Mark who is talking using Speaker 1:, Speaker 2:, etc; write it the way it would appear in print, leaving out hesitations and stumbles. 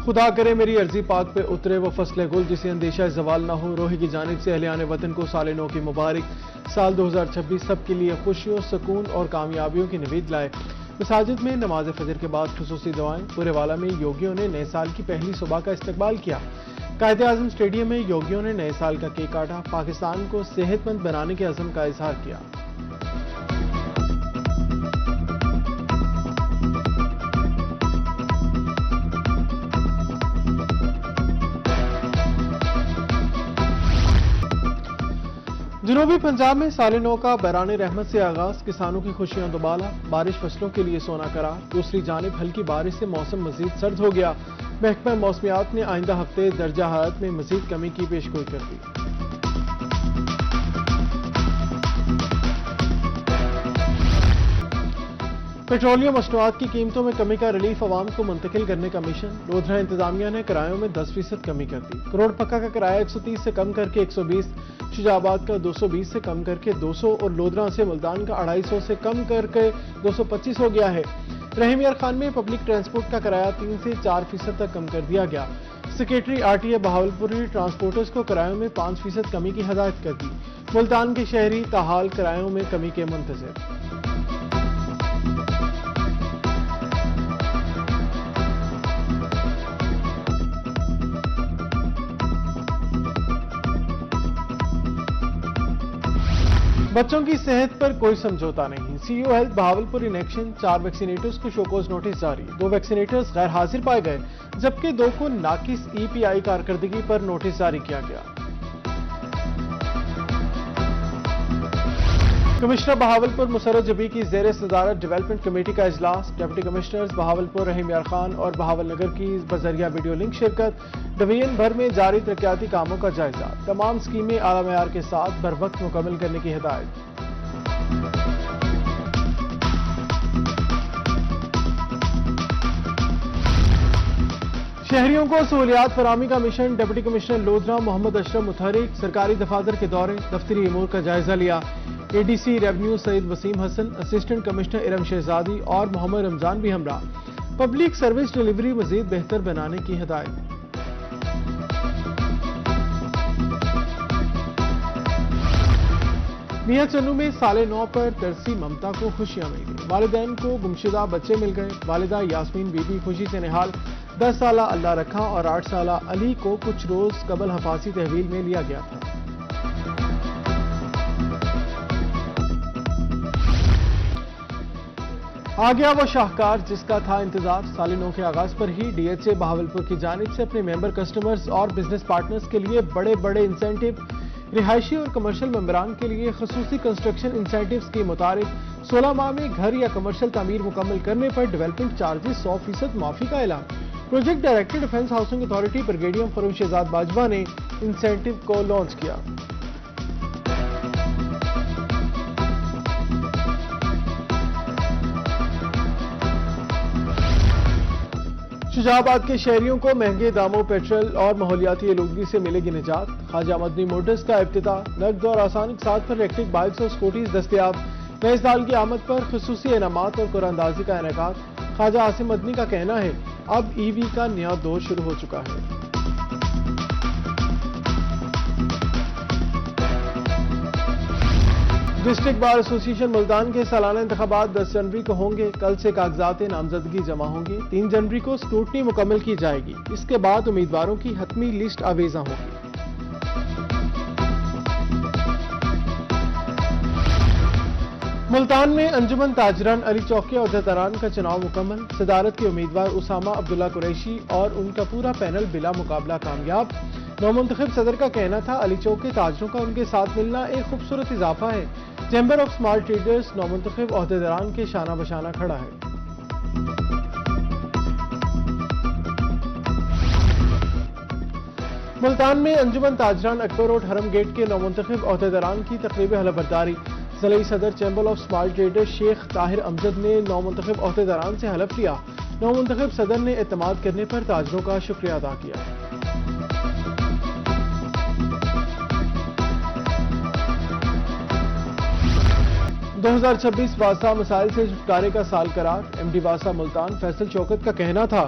Speaker 1: خدا کرے میری عرضی پاک پہ اترے وہ فصل گل جسے اندیشہ زوال نہ ہو. روحی کی جانب سے اہلیان وطن کو سال نو کی مبارک. سال 2026 سب کے لیے خوشیوں، سکون اور کامیابیوں کی نوید لائے. مساجد میں نماز فجر کے بعد خصوصی دعائیں. پورے والا میں یوگیوں نے نئے سال کی پہلی صبح کا استقبال کیا. قائد اعظم اسٹیڈیم میں یوگیوں نے نئے سال کا کیک کاٹا. پاکستان کو صحت مند بنانے کے عزم کا اظہار کیا. جنوبی پنجاب میں سال نو کا بحران رحمت سے آغاز. کسانوں کی خوشیاں دوبالا. بارش فصلوں کے لیے سونا قرار. دوسری جانب ہلکی بارش سے موسم مزید سرد ہو گیا. محکمہ موسمیات نے آئندہ ہفتے درجہ حرارت میں مزید کمی کی پیشگوئی کر دی. پیٹرولیم مصنوعات کی قیمتوں میں کمی کا ریلیف عوام کو منتقل کرنے کا مشن. لودھرا انتظامیہ نے کرایوں میں 10% کمی کر دی. کروڑ پکا کا کرایہ 130 سے کم کر کے 120، شجاع آباد کا 220 سے کم کر کے 200 اور لودھرا سے ملتان کا 250 سے کم کر کے 225 ہو گیا ہے. رحیم یار خان میں پبلک ٹرانسپورٹ کا کرایہ 3 سے 4% تک کم کر دیا گیا. سیکریٹری RTA بہاولپور نے ٹرانسپورٹرز کو کرایوں میں 5% کمی کی ہدایت کر دی. ملتان کے شہری تاحال کرایوں میں کمی کے منتظر. بچوں کی صحت پر کوئی سمجھوتا نہیں. CEO health Bahawalpur in action. 4 ویکسینیٹرز کو شوکوز نوٹس جاری. 2 ویکسینیٹرز غیر حاضر پائے گئے جبکہ 2 کو ناقص EPI کارکردگی پر نوٹس جاری کیا گیا. کمشنر بہاولپور مسرت جبی کی زیر صدارت ڈیولپمنٹ کمیٹی کا اجلاس. ڈپٹی کمشنرز بہاولپور رحیم یار خان اور بہاول نگر کی بذریعہ ویڈیو لنک شرکت. ڈویژن بھر میں جاری ترقیاتی کاموں کا جائزہ. تمام اسکیمیں اعلی معیار کے ساتھ بر وقت مکمل کرنے کی ہدایت. شہریوں کو سہولیات فراہمی کا مشن. ڈپٹی کمشنر لودھرا محمد اشرف متحرک سرکاری دفاتر کے دورے. دفتری امور کا جائزہ لیا. ADC ریونیو سید وسیم حسن، اسسٹنٹ کمشنر ارم شہزادی اور محمد رمضان بھی ہمراہ. پبلک سروس ڈیلیوری مزید بہتر بنانے کی ہدایت. میاں چنو میں سال نو پر ترسی ممتا کو خوشیاں مل گئی. والدین کو گمشدہ بچے مل گئے. والدہ یاسمین بی بی خوشی سے نہال. 10 سالہ اللہ رکھا اور 8 سالہ علی کو کچھ روز قبل حفاظتی تحویل میں لیا گیا تھا. آ گیا وہ شاہکار جس کا تھا انتظار. سال نو کے آغاز پر ہی DHA بہاولپور کی جانب سے اپنے ممبر کسٹمرز اور بزنس پارٹنرز کے لیے بڑے بڑے انسینٹیو. رہائشی اور کمرشل ممبران کے لیے خصوصی کنسٹرکشن انسینٹیوز کے مطابق 16 ماہ میں گھر یا کمرشل تعمیر مکمل کرنے پر ڈیولپمنٹ چارجز 100% معافی کا اعلان. Project director defence housing authority brigadier Farrukh Shahzad Bajwa نے انسینٹیو کو لانچ کیا. شجاع آباد کے شہریوں کو مہنگے داموں پیٹرول اور ماحولیاتی آلودگی سے ملے گی نجات. خواجہ مدنی موٹرز کا افتتاح. نقد اور آسانی کے ساتھ پر الیکٹرک بائکس اور سکوٹیز دستیاب. نئے سال کی آمد پر خصوصی انعامات اور قرعہ اندازی کا انعقاد. خواجہ عاصم مدنی کا کہنا ہے اب EV کا نیا دور شروع ہو چکا ہے. ڈسٹرکٹ بار ایسوسی ایشن ملتان کے سالانہ انتخابات 10 جنوری کو ہوں گے. کل سے کاغذات نامزدگی جمع ہوں گے. 3 جنوری کو اسکروٹنی مکمل کی جائے گی. اس کے بعد امیدواروں کی حتمی لسٹ آویزاں ہوگی. ملتان میں انجمن تاجران علی چوک کے عہدیداران کا چناؤ مکمل. صدارت کے امیدوار اسامہ عبداللہ قریشی اور ان کا پورا پینل بلا مقابلہ کامیاب. نومنتخب صدر کا کہنا تھا علی چوک کے تاجروں کا ان کے ساتھ ملنا ایک خوبصورت اضافہ ہے. چیمبر آف اسمال ٹریڈرز نومنتخب عہدیداران کے شانہ بشانہ کھڑا ہے. ملتان میں انجمن تاجران اکبر روڈ حرم گیٹ کے نومنتخب عہدیداران کی تقریب حلف برداری. ضلعی صدر چیمبر آف اسمال ٹریڈرز شیخ طاہر امجد نے نومنتخب عہدیداران سے حلف لیا. نومنتخب صدر نے اعتماد کرنے پر تاجروں کا شکریہ ادا کیا. (2026) واسا مسائل سے چھٹکارے کا سال قرار. MD واسا ملتان فیصل شوکت کا کہنا تھا